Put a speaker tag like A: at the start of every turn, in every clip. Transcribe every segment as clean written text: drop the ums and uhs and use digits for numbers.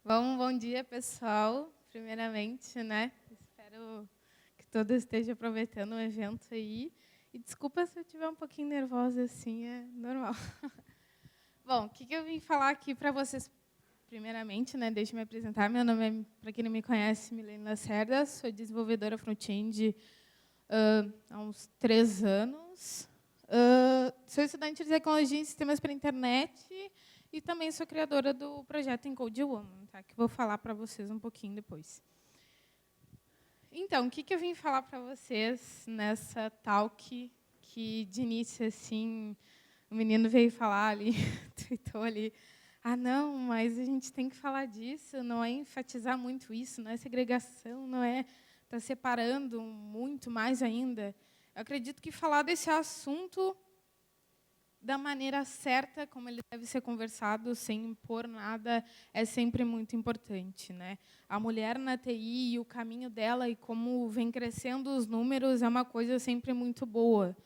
A: Bom dia, pessoal. Primeiramente, né? Espero que todos estejam aproveitando o evento aí. E desculpa se eu estiver um pouquinho nervosa, assim, é normal. Bom, o que eu vim falar aqui para vocês, primeiramente, né? Deixa eu me apresentar. Meu nome é, para quem não me conhece, Milene Lacerda. Sou desenvolvedora front-end há uns 3 anos. Sou estudante de tecnologia em sistemas para a internet e também sou criadora do projeto Encode Woman, tá? Que vou falar para vocês um pouquinho depois. Então, o que eu vim falar para vocês nessa talk que, de início, assim, o menino veio falar ali, tweetou ali, não, mas a gente tem que falar disso, não é enfatizar muito isso, não é segregação, não é estar separando muito mais ainda. Eu acredito que falar desse assunto da maneira certa, como ele deve ser conversado, sem impor nada, é sempre muito importante, né? A mulher na TI e o caminho dela e como vem crescendo os números é uma coisa sempre muito boa.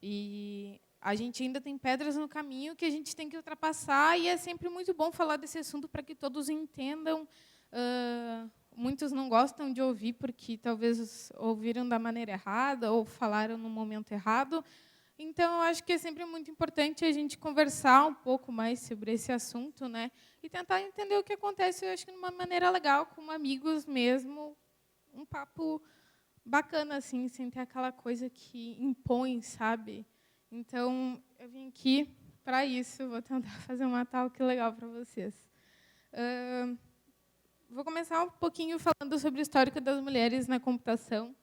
A: E a gente ainda tem pedras no caminho que a gente tem que ultrapassar e é sempre muito bom falar desse assunto para que todos entendam. Muitos não gostam de ouvir porque talvez ouviram da maneira errada ou falaram no momento errado. Então, eu acho que é sempre muito importante a gente conversar um pouco mais sobre esse assunto, né? E tentar entender o que acontece, eu acho que de uma maneira legal, com amigos mesmo, um papo bacana, assim, sem ter aquela coisa que impõe, sabe? Então, eu vim aqui para isso, vou tentar fazer uma talk legal para vocês. Vou começar um pouquinho falando sobre o histórico das mulheres na computação,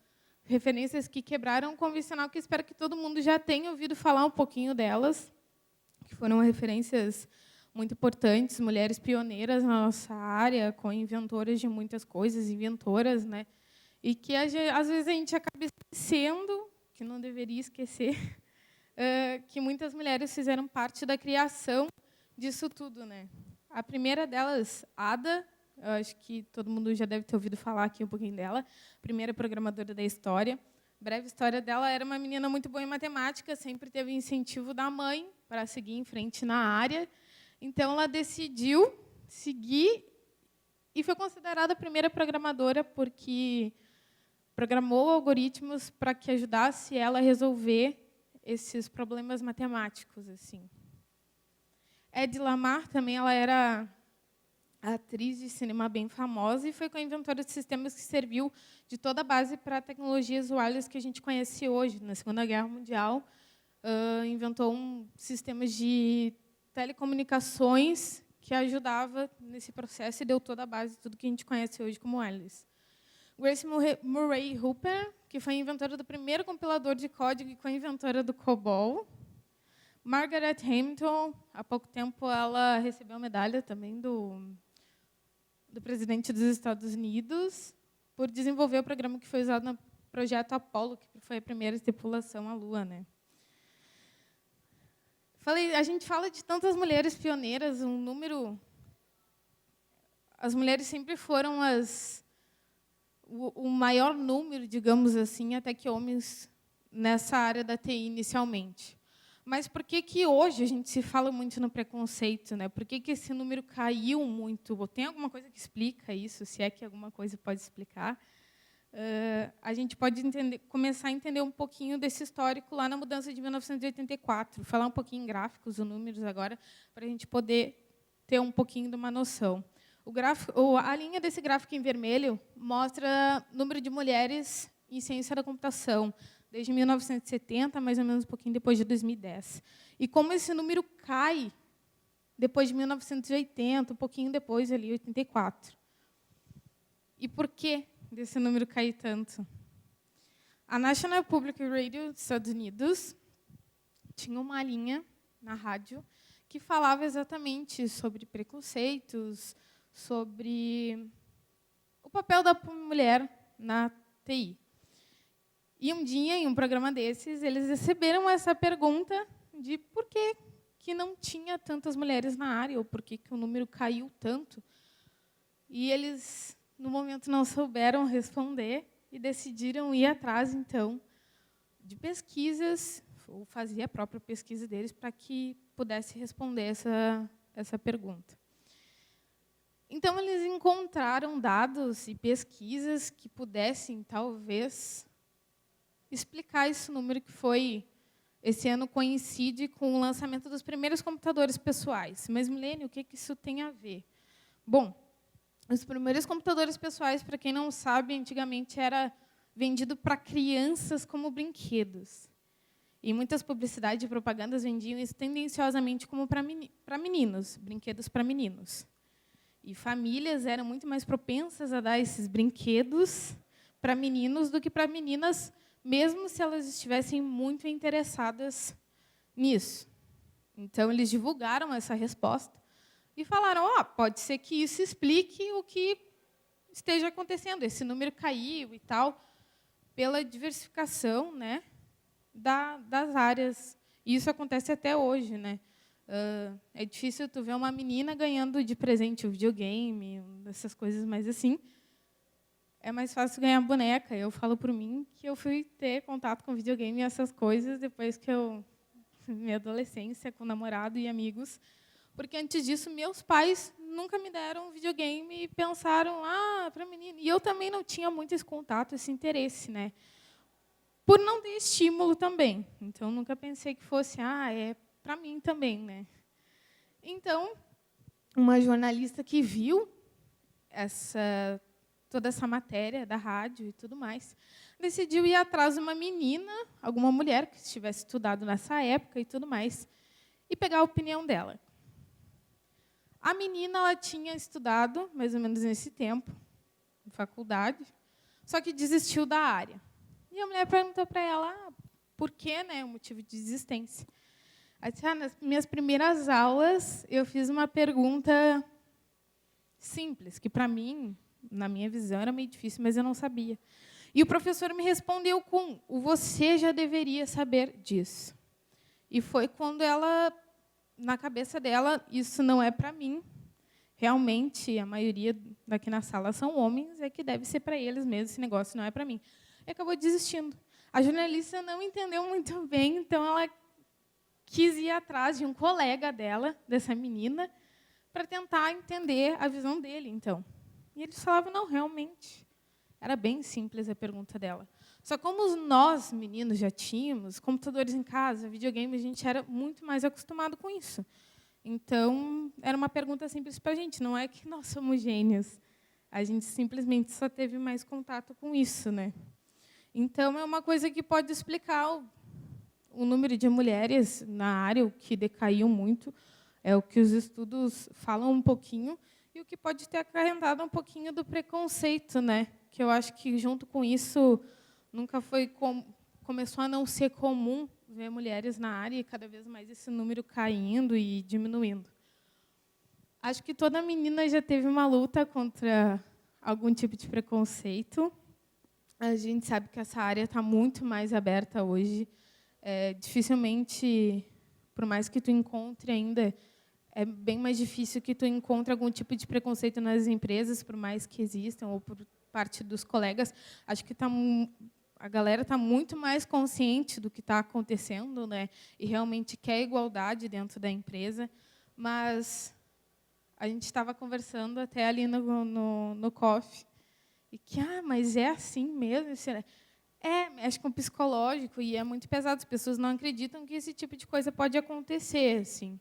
A: referências que quebraram o convencional, que espero que todo mundo já tenha ouvido falar um pouquinho delas, que foram referências muito importantes, mulheres pioneiras na nossa área, com inventoras de muitas coisas, inventoras, né? E que às vezes a gente acaba esquecendo, que não deveria esquecer, que muitas mulheres fizeram parte da criação disso tudo, né? A primeira delas, Ada, eu acho que todo mundo já deve ter ouvido falar aqui um pouquinho dela, primeira programadora da história. Breve história dela, era uma menina muito boa em matemática, sempre teve incentivo da mãe para seguir em frente na área. Então, ela decidiu seguir e foi considerada a primeira programadora porque programou algoritmos para que ajudasse ela a resolver esses problemas matemáticos, assim. Ed Lamar também, ela era atriz de cinema bem famosa e foi co-inventora de sistemas que serviu de toda a base para tecnologias wireless que a gente conhece hoje. Na Segunda Guerra Mundial, inventou sistemas de telecomunicações que ajudava nesse processo e deu toda a base de tudo que a gente conhece hoje como wireless. Grace Murray Hooper, que foi inventora do primeiro compilador de código e co-inventora do COBOL. Margaret Hamilton, há pouco tempo, ela recebeu a medalha também do presidente dos Estados Unidos por desenvolver o programa que foi usado no projeto Apollo, que foi a primeira tripulação à Lua, né? A gente fala de tantas mulheres pioneiras, um número. As mulheres sempre foram o maior número, digamos assim, até que homens nessa área da TI inicialmente. Mas por que hoje a gente se fala muito no preconceito, né? Por que esse número caiu muito? Tem alguma coisa que explica isso? Se é que alguma coisa pode explicar? A gente pode começar a entender um pouquinho desse histórico lá na mudança de 1984. Falar um pouquinho em gráficos, ou números agora, para a gente poder ter um pouquinho de uma noção. A linha desse gráfico em vermelho mostra o número de mulheres em ciência da computação, desde 1970, mais ou menos um pouquinho depois de 2010. E como esse número cai depois de 1980, um pouquinho depois, ali, 84. E por que desse número cair tanto? A National Public Radio dos Estados Unidos tinha uma linha na rádio que falava exatamente sobre preconceitos, sobre o papel da mulher na TI. E um dia, em um programa desses, eles receberam essa pergunta de por que não tinha tantas mulheres na área, ou por que o número caiu tanto. E eles, no momento, não souberam responder e decidiram ir atrás, então, de pesquisas, ou fazer a própria pesquisa deles, para que pudesse responder essa pergunta. Então, eles encontraram dados e pesquisas que pudessem, talvez, explicar esse número que foi, esse ano coincide com o lançamento dos primeiros computadores pessoais. Mas, Milene, o que isso tem a ver? Bom, os primeiros computadores pessoais, para quem não sabe, antigamente era vendido para crianças como brinquedos. E muitas publicidades e propagandas vendiam isso tendenciosamente como para meninos, brinquedos para meninos. E famílias eram muito mais propensas a dar esses brinquedos para meninos do que para meninas, mesmo se elas estivessem muito interessadas nisso. Então, eles divulgaram essa resposta e falaram, pode ser que isso explique o que esteja acontecendo. Esse número caiu e tal, pela diversificação, né, das áreas. E isso acontece até hoje, né? É difícil tu ver uma menina ganhando de presente o videogame, essas coisas mais assim. É mais fácil ganhar boneca. Eu falo por mim que eu fui ter contato com videogame e essas coisas depois que minha adolescência, com namorado e amigos. Porque, antes disso, meus pais nunca me deram um videogame e pensaram, para menina. E eu também não tinha muito esse contato, esse interesse, né? Por não ter estímulo também. Então, nunca pensei que fosse, é para mim também, né? Então, uma jornalista que viu toda essa matéria da rádio e tudo mais, decidiu ir atrás de uma menina, alguma mulher que tivesse estudado nessa época e tudo mais, e pegar a opinião dela. A menina, ela tinha estudado, mais ou menos nesse tempo, em faculdade, só que desistiu da área. E a mulher perguntou para ela, por quê, né, o motivo de desistência. Ela disse, nas minhas primeiras aulas, eu fiz uma pergunta simples, que, para mim, na minha visão, era meio difícil, mas eu não sabia. E o professor me respondeu com, você já deveria saber disso. E foi quando ela, na cabeça dela, isso não é para mim. Realmente, a maioria daqui na sala são homens, é que deve ser para eles mesmo, esse negócio não é para mim. E acabou desistindo. A jornalista não entendeu muito bem, então ela quis ir atrás de um colega dela, dessa menina, para tentar entender a visão dele, então. E eles falavam, não, realmente. Era bem simples a pergunta dela. Só como nós, meninos, já tínhamos computadores em casa, videogame, a gente era muito mais acostumado com isso. Então, era uma pergunta simples para a gente. Não é que nós somos gênios. A gente simplesmente só teve mais contato com isso, né? Então, é uma coisa que pode explicar o número de mulheres na área, o que decaiu muito, é o que os estudos falam um pouquinho, e o que pode ter acarretado um pouquinho do preconceito, né? Que eu acho que, junto com isso, nunca começou a não ser comum ver mulheres na área, e cada vez mais esse número caindo e diminuindo. Acho que toda menina já teve uma luta contra algum tipo de preconceito. A gente sabe que essa área está muito mais aberta hoje. Dificilmente, por mais que tu encontre ainda, é bem mais difícil que tu encontre algum tipo de preconceito nas empresas, por mais que existam, ou por parte dos colegas. Acho que a galera está muito mais consciente do que está acontecendo, né? E realmente quer igualdade dentro da empresa. Mas a gente estava conversando até ali no coffee, e que, mas é assim mesmo? Mexe com o psicológico e é muito pesado. As pessoas não acreditam que esse tipo de coisa pode acontecer, assim,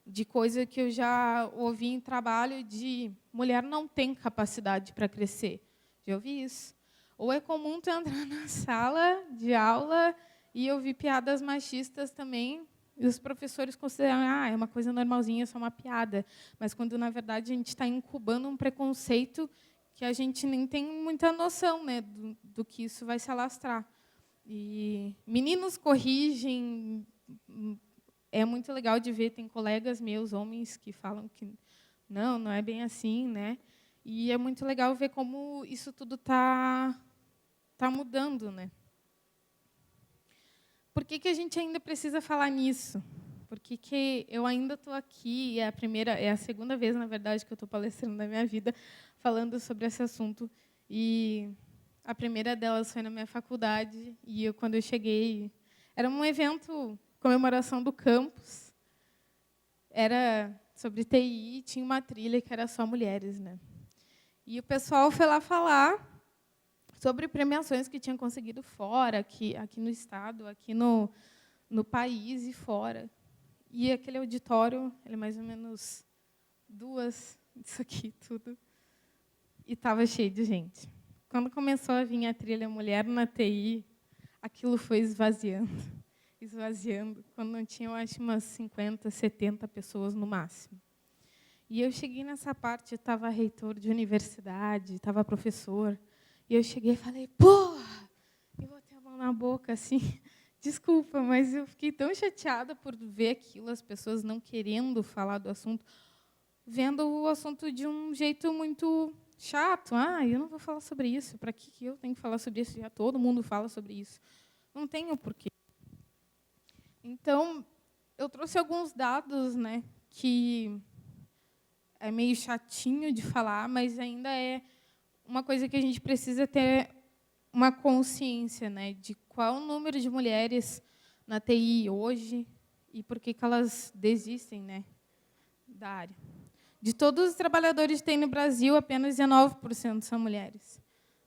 A: de coisa que eu já ouvi em trabalho de mulher não tem capacidade para crescer. Já ouvi isso. Ou é comum tu entrar na sala de aula e ouvir piadas machistas também, e os professores consideram, é uma coisa normalzinha, é só uma piada. Mas quando, na verdade, a gente está incubando um preconceito que a gente nem tem muita noção, né, do que isso vai se alastrar. E meninos corrigem, é muito legal de ver, tem colegas meus, homens, que falam que não é bem assim, né? E é muito legal ver como isso tudo tá mudando, né? Por que a gente ainda precisa falar nisso? Por que eu ainda estou aqui? É a segunda vez, na verdade, que eu estou palestrando na minha vida, falando sobre esse assunto. E a primeira delas foi na minha faculdade, e quando eu cheguei, era um evento, comemoração do campus. sobre TI, tinha uma trilha que era só mulheres, né? E o pessoal foi lá falar sobre premiações que tinham conseguido fora, aqui no estado, aqui no país e fora. E aquele auditório, ele é mais ou menos 2 disso aqui tudo, e estava cheio de gente. Quando começou a vir a trilha Mulher na TI, aquilo foi esvaziando, esvaziando, quando não tinha, eu acho, umas 50, 70 pessoas no máximo. E eu cheguei nessa parte, estava reitor de universidade, estava professor, e eu cheguei e falei, porra, eu botei a mão na boca, assim, desculpa, mas eu fiquei tão chateada por ver aquilo, as pessoas não querendo falar do assunto, vendo o assunto de um jeito muito chato. Ah, eu não vou falar sobre isso, para que eu tenho que falar sobre isso? Já todo mundo fala sobre isso. Não tem o porquê. Então, eu trouxe alguns dados, né, que é meio chatinho de falar, mas ainda é uma coisa que a gente precisa ter uma consciência, né, de qual o número de mulheres na TI hoje e por que elas desistem, né, da área. De todos os trabalhadores que tem no Brasil, apenas 19% são mulheres.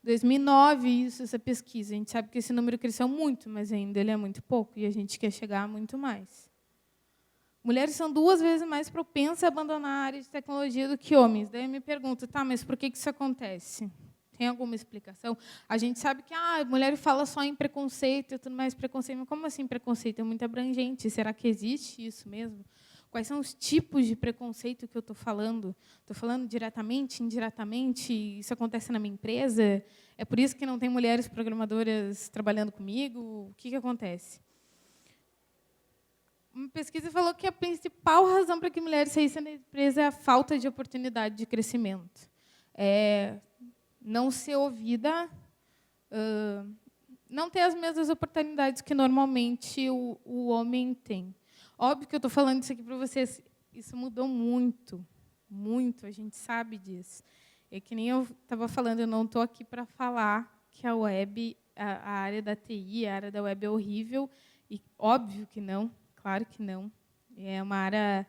A: 2009, essa pesquisa. A gente sabe que esse número cresceu muito, mas ainda ele é muito pouco, e a gente quer chegar a muito mais. Mulheres são 2 vezes mais propensas a abandonar a área de tecnologia do que homens. Daí eu me pergunto, tá, mas por que isso acontece? Tem alguma explicação? A gente sabe que a mulher fala só em preconceito e tudo mais, preconceito. Mas como assim preconceito? É muito abrangente. Será que existe isso mesmo? Quais são os tipos de preconceito que eu estou falando? Estou falando diretamente, indiretamente? Isso acontece na minha empresa? É por isso que não tem mulheres programadoras trabalhando comigo? O que acontece? Uma pesquisa falou que a principal razão para que mulheres saíssem da empresa é a falta de oportunidade de crescimento. Não ser ouvida, não ter as mesmas oportunidades que normalmente o homem tem. Óbvio que eu estou falando isso aqui para vocês, isso mudou muito, muito, a gente sabe disso. É que nem eu estava falando, eu não estou aqui para falar que a web, a área da TI, a área da web é horrível, e óbvio que não, claro que não. É uma área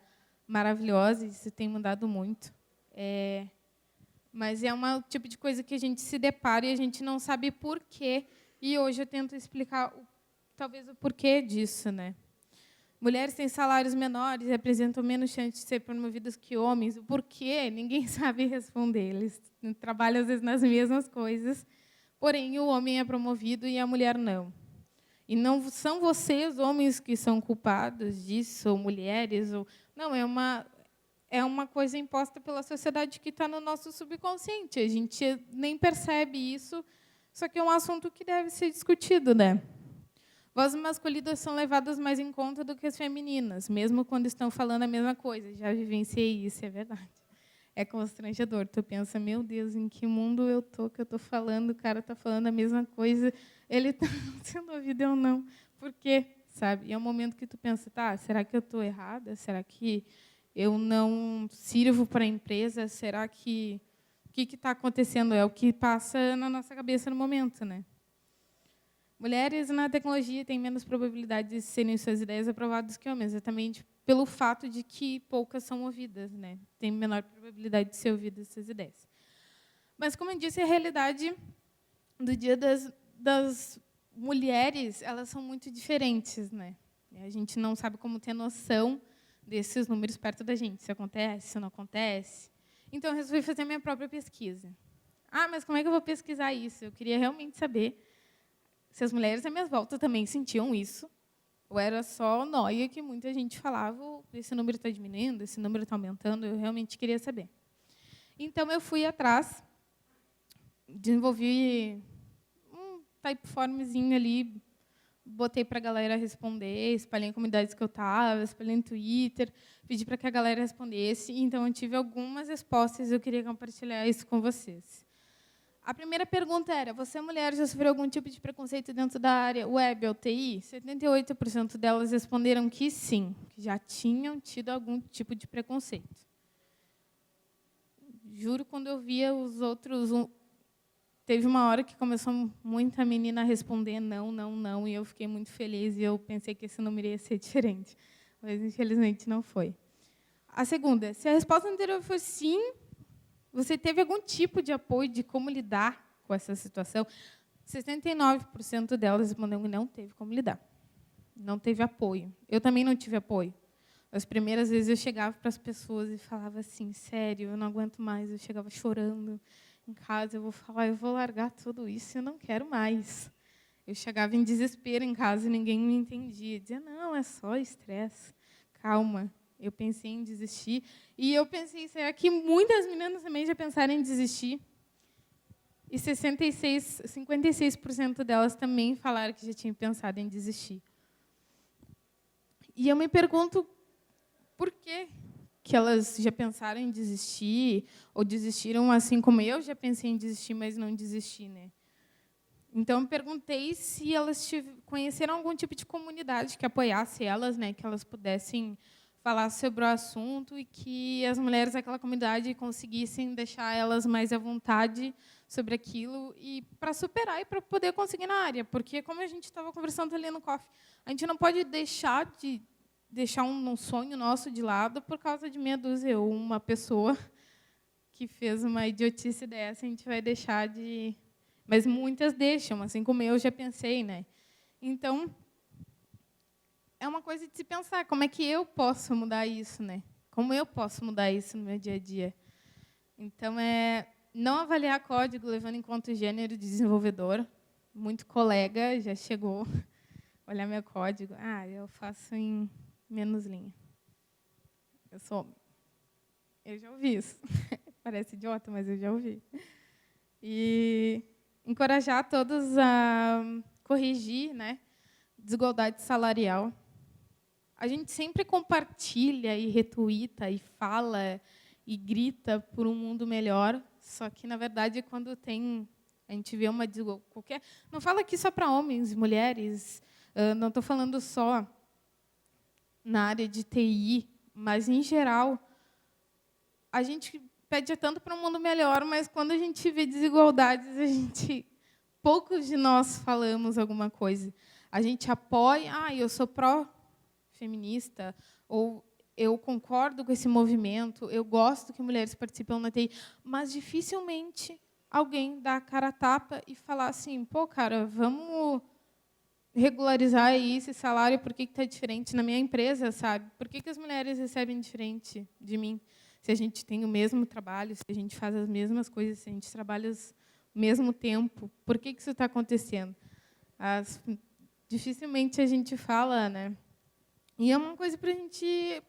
A: maravilhosa, isso tem mudado muito. Mas é um tipo de coisa que a gente se depara e a gente não sabe por quê. E hoje eu tento explicar, talvez, o porquê disso, né? Mulheres têm salários menores e apresentam menos chance de ser promovidas que homens. O porquê? Ninguém sabe responder. Eles trabalham, às vezes, nas mesmas coisas, porém, o homem é promovido e a mulher não. E não são vocês, homens, que são culpados disso, ou mulheres. Não, é uma coisa imposta pela sociedade que está no nosso subconsciente. A gente nem percebe isso, só que é um assunto que deve ser discutido, né? Vozes masculinas são levadas mais em conta do que as femininas, mesmo quando estão falando a mesma coisa. Já vivenciei isso, é verdade. É constrangedor. Tu pensa, meu Deus, em que mundo eu estou que eu estou falando, o cara está falando a mesma coisa, ele está sendo ouvido ou não. Por quê? Sabe? E é um momento que tu pensa, tá, será que eu estou errada? Será que eu não sirvo para a empresa? Será que... O que está acontecendo? É o que passa na nossa cabeça no momento, né? Mulheres na tecnologia têm menos probabilidade de serem suas ideias aprovadas que homens, exatamente pelo fato de que poucas são ouvidas, né? Tem menor probabilidade de ser ouvidas essas ideias. Mas, como eu disse, a realidade do dia das mulheres, elas são muito diferentes, né? A gente não sabe como ter noção desses números perto da gente, se acontece, se não acontece. Então, eu resolvi fazer a minha própria pesquisa. Ah, mas como é que eu vou pesquisar isso? Eu queria realmente saber se as mulheres à minha volta também sentiam isso, ou era só noia que muita gente falava, esse número está diminuindo, esse número está aumentando, eu realmente queria saber. Então, eu fui atrás, desenvolvi um typeformzinho ali, botei para a galera responder, espalhei em comunidades que eu estava, espalhei no Twitter, pedi para que a galera respondesse, então eu tive algumas respostas e eu queria compartilhar isso com vocês. A primeira pergunta era, você, mulher, já sofreu algum tipo de preconceito dentro da área web ou TI? 78% delas responderam que sim, que já tinham tido algum tipo de preconceito. Juro, quando eu via os outros... Teve uma hora que começou muita menina a responder não, não, não, e eu fiquei muito feliz, e eu pensei que esse número ia ser diferente. Mas, infelizmente, não foi. A segunda, se a resposta anterior for sim, você teve algum tipo de apoio de como lidar com essa situação? 69% delas responderam que não teve como lidar. Não teve apoio. Eu também não tive apoio. As primeiras vezes eu chegava para as pessoas e falava assim, sério, eu não aguento mais. Eu chegava chorando em casa, eu vou falar, eu vou largar tudo isso, eu não quero mais. Eu chegava em desespero em casa e ninguém me entendia. Dizia, não, é só estresse, calma. Eu pensei em desistir. E eu pensei, será que muitas meninas também já pensaram em desistir? E 56% delas também falaram que já tinham pensado em desistir. E eu me pergunto por que elas já pensaram em desistir, ou desistiram assim como eu já pensei em desistir, mas não desisti, né? Então, eu me perguntei se elas conheceram algum tipo de comunidade que apoiasse elas, né, que elas pudessem falar sobre o assunto e que as mulheres daquela comunidade conseguissem deixar elas mais à vontade sobre aquilo e para superar e para poder conseguir na área. Porque, como a gente estava conversando ali no coffee, a gente não pode deixar um sonho nosso de lado por causa de meia dúzia ou uma pessoa que fez uma idiotice dessa, a gente vai deixar de... Mas muitas deixam, assim como eu já pensei, né? Então, é uma coisa de se pensar, como é que eu posso mudar isso, né? Como eu posso mudar isso no meu dia a dia? Então, não avaliar código levando em conta o gênero de desenvolvedor. Muito colega já chegou, olhar meu código, eu faço em menos linha. Eu já ouvi isso. Parece idiota, mas eu já ouvi. E encorajar todos a corrigir, né, desigualdade salarial. A gente sempre compartilha e retuita e fala e grita por um mundo melhor, só que, na verdade, quando a gente vê uma desigualdade qualquer... Não fala aqui só para homens e mulheres, não estou falando só na área de TI, mas, em geral, a gente pede tanto para um mundo melhor, mas, quando a gente vê desigualdades, poucos de nós falamos alguma coisa. A gente apoia, eu sou pró-feminista, ou eu concordo com esse movimento, eu gosto que mulheres participem na TI, mas dificilmente alguém dá a cara a tapa e falar assim, pô, cara, vamos regularizar aí esse salário, por que está diferente na minha empresa, sabe? Por que as mulheres recebem diferente de mim? Se a gente tem o mesmo trabalho, se a gente faz as mesmas coisas, se a gente trabalha o mesmo tempo, por que isso está acontecendo? Dificilmente a gente fala, né? E é uma coisa para a gente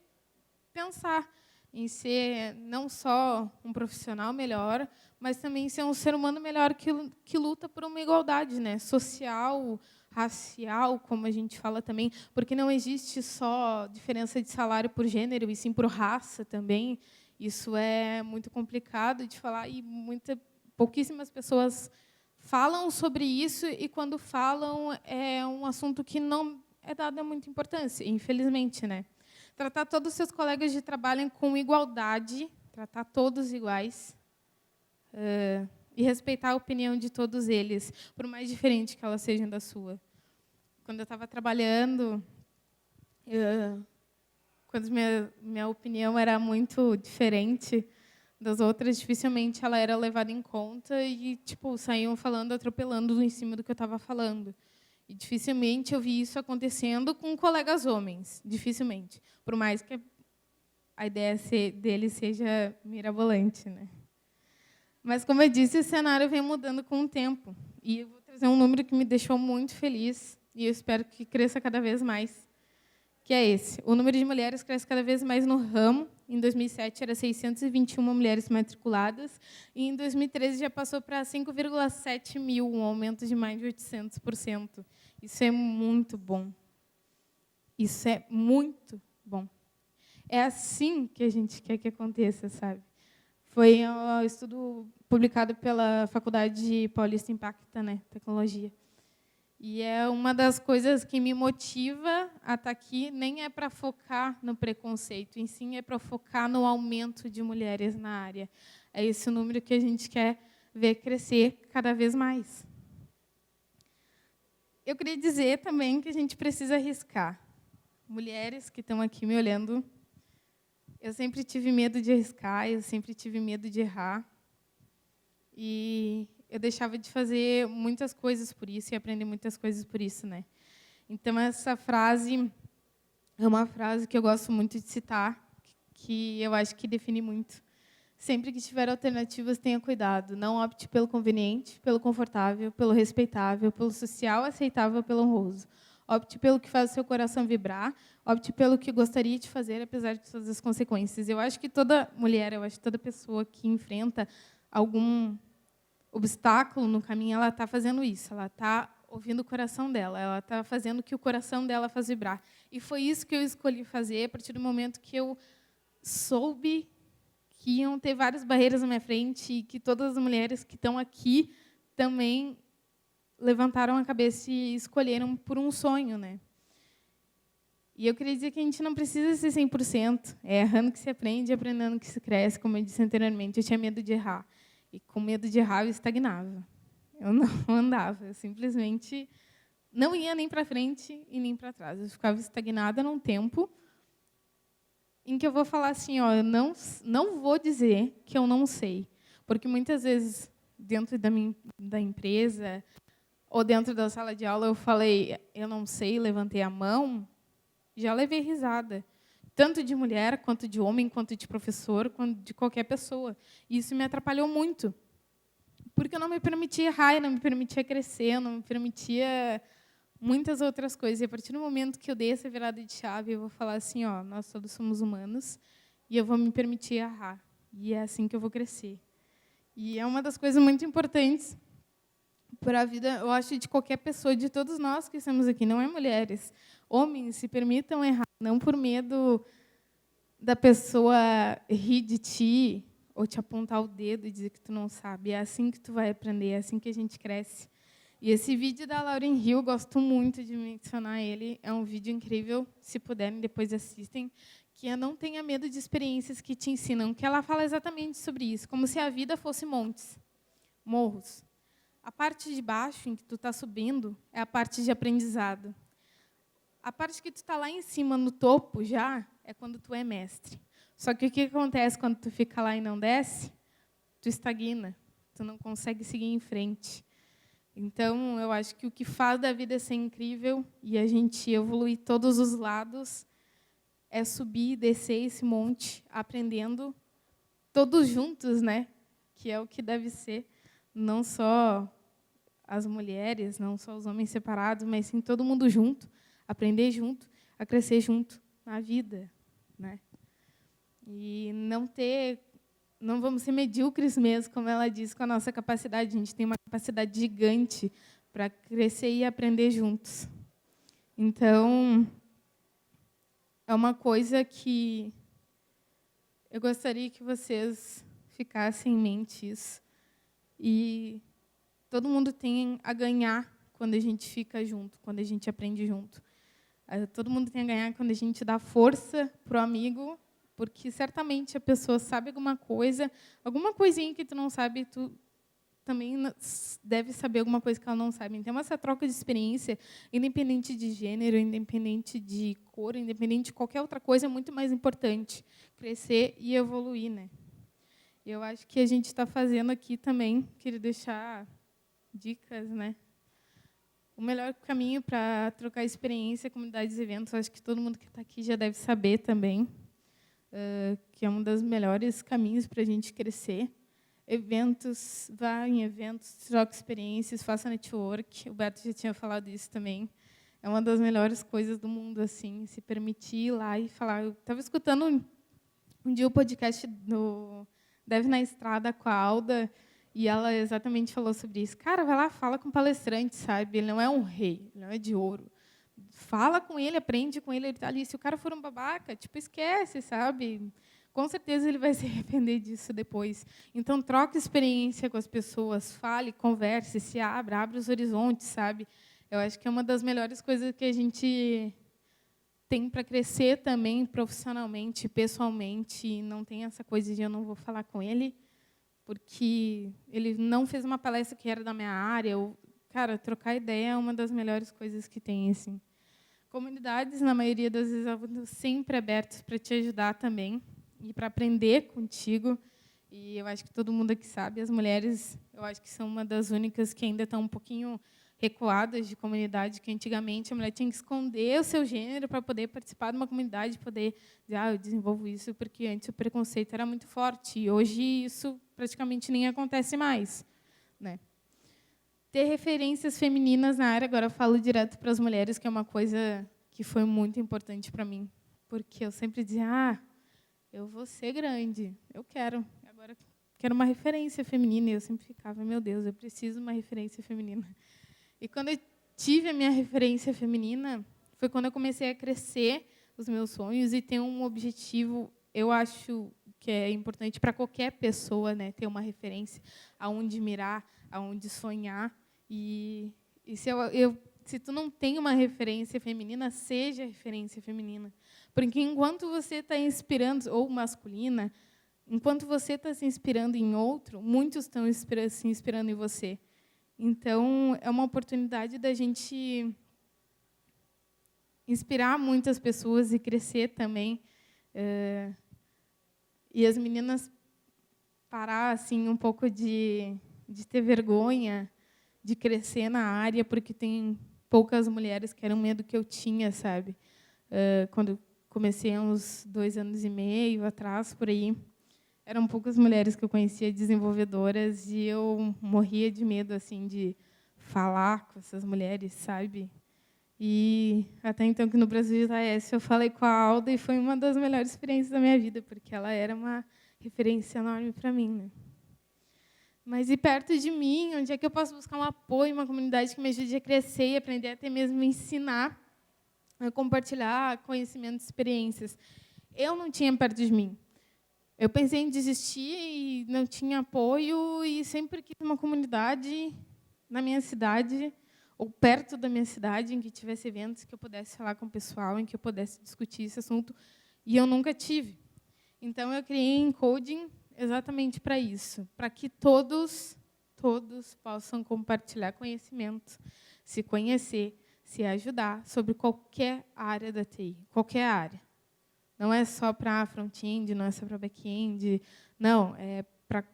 A: pensar em ser não só um profissional melhor, mas também ser um ser humano melhor que luta por uma igualdade, né? Social, racial, como a gente fala também, porque não existe só diferença de salário por gênero, e sim por raça também. Isso é muito complicado de falar e pouquíssimas pessoas falam sobre isso, e, quando falam, é um assunto que não é dado muita importância, infelizmente, né? Tratar todos os seus colegas de trabalho com igualdade, tratar todos iguais, e respeitar a opinião de todos eles, por mais diferente que elas sejam da sua. Quando eu estava trabalhando, quando minha opinião era muito diferente das outras, dificilmente ela era levada em conta e saíam falando, atropelando em cima do que eu estava falando. E dificilmente eu vi isso acontecendo com colegas homens, dificilmente, por mais que a ideia dele seja mirabolante, né? Mas, como eu disse, o cenário vem mudando com o tempo. E eu vou trazer um número que me deixou muito feliz, e eu espero que cresça cada vez mais, que é esse. O número de mulheres cresce cada vez mais no ramo. Em 2007, era 621 mulheres matriculadas, e em 2013 já passou para 5,7 mil, um aumento de mais de 800%. Isso é muito bom. Isso é muito bom. É assim que a gente quer que aconteça, sabe? Foi um estudo publicado pela Faculdade Paulista Impacta, né, Tecnologia. E é uma das coisas que me motiva a estar aqui, nem é para focar no preconceito, em sim é para focar no aumento de mulheres na área. É esse o número que a gente quer ver crescer cada vez mais. Eu queria dizer também que a gente precisa arriscar. Mulheres que estão aqui me olhando, Eu sempre tive medo de arriscar, eu sempre tive medo de errar. E eu deixava de fazer muitas coisas por isso e aprender muitas coisas por isso, né? Então, essa frase é uma frase que eu gosto muito de citar, que eu acho que define muito. Sempre que tiver alternativas, tenha cuidado. Não opte pelo conveniente, pelo confortável, pelo respeitável, pelo social, aceitável, pelo honroso. Opte pelo que faz o seu coração vibrar. Opte pelo que gostaria de fazer, apesar de todas as consequências. Eu acho que toda mulher, eu acho que toda pessoa que enfrenta algum obstáculo no caminho, ela está fazendo isso. Ela está ouvindo o coração dela. Ela está fazendo o que o coração dela faz vibrar. E foi isso que eu escolhi fazer a partir do momento que eu soube que iam ter várias barreiras na minha frente e que todas as mulheres que estão aqui também levantaram a cabeça e escolheram por um sonho, né? E eu queria dizer que a gente não precisa ser 100%. É errando que se aprende e aprendendo que se cresce, como eu disse anteriormente. Eu tinha medo de errar. E com medo de errar, eu estagnava. Eu não andava. Eu simplesmente não ia nem para frente e nem para trás. Eu ficava estagnada num tempo em que eu vou falar assim, ó, eu não vou dizer que eu não sei, porque muitas vezes dentro da empresa ou dentro da sala de aula eu falei, eu não sei, levantei a mão, já levei risada, tanto de mulher quanto de homem, quanto de professor, quanto de qualquer pessoa. E isso me atrapalhou muito, porque eu não me permitia errar, eu não me permitia crescer, eu não me permitia muitas outras coisas. E a partir do momento que eu dei essa virada de chave, eu vou falar assim, ó, nós todos somos humanos e eu vou me permitir errar. E é assim que eu vou crescer. E é uma das coisas muito importantes para a vida, eu acho, de qualquer pessoa, de todos nós que estamos aqui, não é mulheres. Homens, se permitam errar, não por medo da pessoa rir de ti ou te apontar o dedo e dizer que tu não sabe. É assim que tu vai aprender, é assim que a gente cresce. E esse vídeo da Lauryn Hill, gosto muito de mencionar ele, é um vídeo incrível, se puderem, depois assistem, que é Não Tenha Medo de Experiências que Te Ensinam, que ela fala exatamente sobre isso, como se a vida fosse montes, morros. A parte de baixo, em que tu está subindo, é a parte de aprendizado. A parte que tu está lá em cima, no topo já, é quando tu é mestre. Só que o que acontece quando tu fica lá e não desce? Tu estagna, tu não consegue seguir em frente. Então, eu acho que o que faz da vida ser incrível e a gente evoluir todos os lados é subir e descer esse monte, aprendendo todos juntos, né? Que é o que deve ser, não só as mulheres, não só os homens separados, mas sim todo mundo junto, aprender junto, a crescer junto na vida, né? E não vamos ser medíocres mesmo, como ela diz, com a nossa capacidade. A gente tem uma capacidade gigante para crescer e aprender juntos. Então, é uma coisa que eu gostaria que vocês ficassem em mente isso. E todo mundo tem a ganhar quando a gente fica junto, quando a gente aprende junto. Todo mundo tem a ganhar quando a gente dá força para o amigo, porque certamente a pessoa sabe alguma coisinha que tu não sabe, tu também deve saber alguma coisa que ela não sabe. Então, essa troca de experiência, independente de gênero, independente de cor, independente de qualquer outra coisa, é muito mais importante crescer e evoluir, né? Eu acho que a gente está fazendo aqui também, queria deixar dicas, né? O melhor caminho para trocar experiência, comunidades e eventos, acho que todo mundo que está aqui já deve saber também, que é um dos melhores caminhos para a gente crescer. Eventos, vá em eventos, troque experiências, faça network. O Beto já tinha falado isso também. É uma das melhores coisas do mundo, assim, se permitir ir lá e falar. Eu estava escutando um dia o podcast do Deve na Estrada com a Alda, e ela exatamente falou sobre isso. Cara, vai lá, fala com o palestrante, sabe? Ele não é um rei, ele não é de ouro. Fala com ele, aprende com ele, ele está ali. Se o cara for um babaca, tipo, esquece, sabe? Com certeza ele vai se arrepender disso depois. Então, troque experiência com as pessoas, fale, converse, se abre os horizontes, sabe? Eu acho que é uma das melhores coisas que a gente tem para crescer também profissionalmente, pessoalmente. E não tem essa coisa de eu não vou falar com ele, porque ele não fez uma palestra que era da minha área. Cara, trocar ideia é uma das melhores coisas que tem, assim. Comunidades, na maioria das vezes, estão sempre abertas para te ajudar também. e para aprender contigo. E eu acho que todo mundo aqui sabe, as mulheres, eu acho que são uma das únicas que ainda estão um pouquinho recuadas de comunidade, que antigamente a mulher tinha que esconder o seu gênero para poder participar de uma comunidade, poder dizer, eu desenvolvo isso, porque antes o preconceito era muito forte, e hoje isso praticamente nem acontece mais, né? Ter referências femininas na área, agora eu falo direto para as mulheres, que é uma coisa que foi muito importante para mim, porque eu sempre dizia, eu vou ser grande, eu quero, agora quero uma referência feminina, e eu sempre ficava, meu Deus, eu preciso de uma referência feminina. E quando eu tive a minha referência feminina, foi quando eu comecei a crescer os meus sonhos e ter um objetivo, eu acho que é importante para qualquer pessoa, né, ter uma referência aonde mirar, aonde sonhar. E se tu não tem uma referência feminina, seja referência feminina. Porque enquanto você está inspirando, ou masculina, enquanto você está se inspirando em outro, muitos estão se inspirando em você. Então, é uma oportunidade da gente inspirar muitas pessoas e crescer também. E as meninas parar assim, um pouco de ter vergonha de crescer na área, porque tem poucas mulheres, que era um medo que eu tinha, sabe? Quando comecei há uns 2 anos e meio atrás, por aí, eram poucas mulheres que eu conhecia desenvolvedoras e eu morria de medo assim de falar com essas mulheres, sabe? E até então que no Brasil JS eu falei com a Alda e foi uma das melhores experiências da minha vida, porque ela era uma referência enorme para mim, né? Mas e perto de mim, onde é que eu posso buscar um apoio, uma comunidade que me ajude a crescer e aprender, até mesmo ensinar, a compartilhar conhecimentos e experiências? Eu não tinha perto de mim. Eu pensei em desistir e não tinha apoio, e sempre quis uma comunidade na minha cidade, ou perto da minha cidade, em que tivesse eventos que eu pudesse falar com o pessoal, em que eu pudesse discutir esse assunto, e eu nunca tive. Então, eu criei Encoding exatamente para isso, para que todos possam compartilhar conhecimento, se conhecer, se ajudar sobre qualquer área da TI, qualquer área. Não é só para front-end, não é só para back-end, não, é para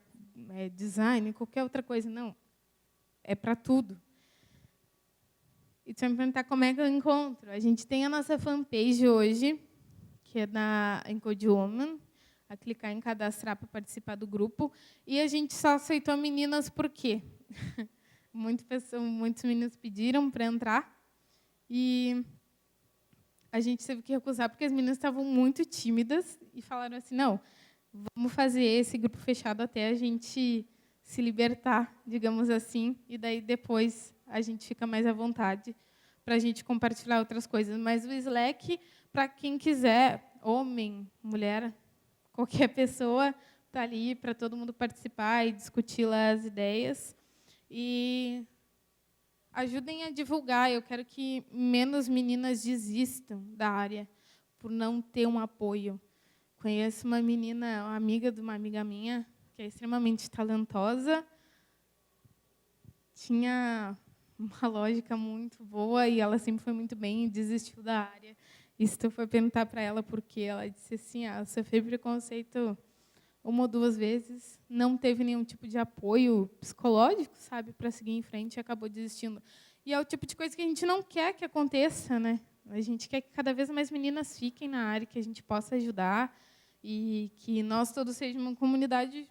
A: design, qualquer outra coisa, não. É para tudo. E tu vai me perguntar como é que eu encontro. A gente tem a nossa fanpage hoje, que é da Encode Woman, a clicar em cadastrar para participar do grupo, e a gente só aceitou meninas por quê? Muitos meninos pediram para entrar, e a gente teve que recusar, porque as meninas estavam muito tímidas e falaram assim, não, vamos fazer esse grupo fechado até a gente se libertar, digamos assim, e daí depois a gente fica mais à vontade para a gente compartilhar outras coisas. Mas o Slack, para quem quiser, homem, mulher, qualquer pessoa, está ali para todo mundo participar e discutir lá as ideias. E ajudem a divulgar. Eu quero que menos meninas desistam da área por não ter um apoio. Conheço uma menina, uma amiga de uma amiga minha, que é extremamente talentosa, tinha uma lógica muito boa e ela sempre foi muito bem e desistiu da área. E se tu for perguntar para ela por quê, ela disse assim, eu sofri preconceito 1 ou 2 vezes, não teve nenhum tipo de apoio psicológico, sabe, para seguir em frente e acabou desistindo. E é o tipo de coisa que a gente não quer que aconteça, né? A gente quer que cada vez mais meninas fiquem na área, que a gente possa ajudar e que nós todos sejamos uma comunidade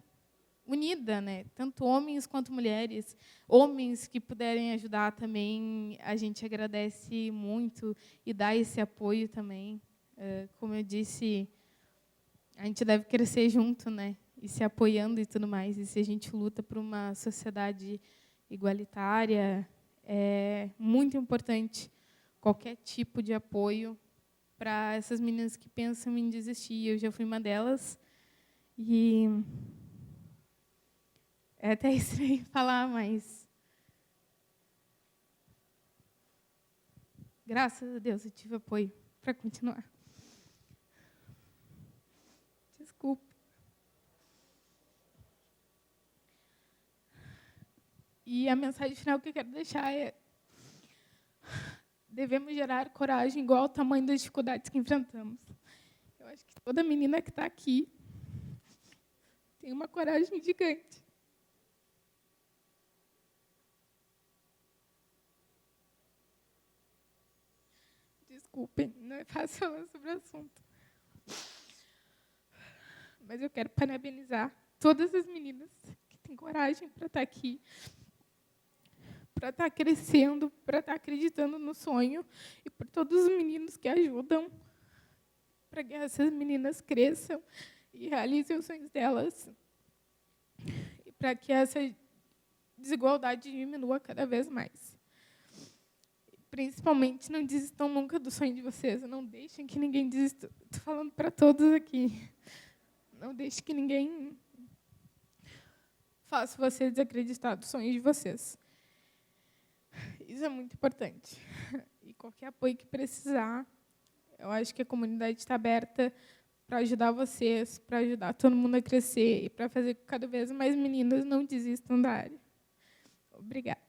A: unida, né? Tanto homens quanto mulheres. Homens que puderem ajudar também, a gente agradece muito e dá esse apoio também. Como eu disse, a gente deve crescer junto, né? E se apoiando e tudo mais. E se a gente luta por uma sociedade igualitária, é muito importante qualquer tipo de apoio para essas meninas que pensam em desistir. Eu já fui uma delas. E é até estranho falar, mas graças a Deus eu tive apoio para continuar. Desculpa. E a mensagem final que eu quero deixar é: devemos gerar coragem igual ao tamanho das dificuldades que enfrentamos. Eu acho que toda menina que está aqui têm uma coragem gigante. Desculpem, não é fácil falar sobre o assunto. Mas eu quero parabenizar todas as meninas que têm coragem para estar aqui, para estar crescendo, para estar acreditando no sonho, e por todos os meninos que ajudam para que essas meninas cresçam e realizem os sonhos delas, e para que essa desigualdade diminua cada vez mais. Principalmente, não desistam nunca do sonho de vocês, não deixem que ninguém desista. Estou falando para todos aqui. Não deixe que ninguém faça vocês desacreditar do sonho de vocês. Isso é muito importante. E qualquer apoio que precisar, eu acho que a comunidade está aberta para ajudar vocês, para ajudar todo mundo a crescer e para fazer com que cada vez mais meninas não desistam da área. Obrigada.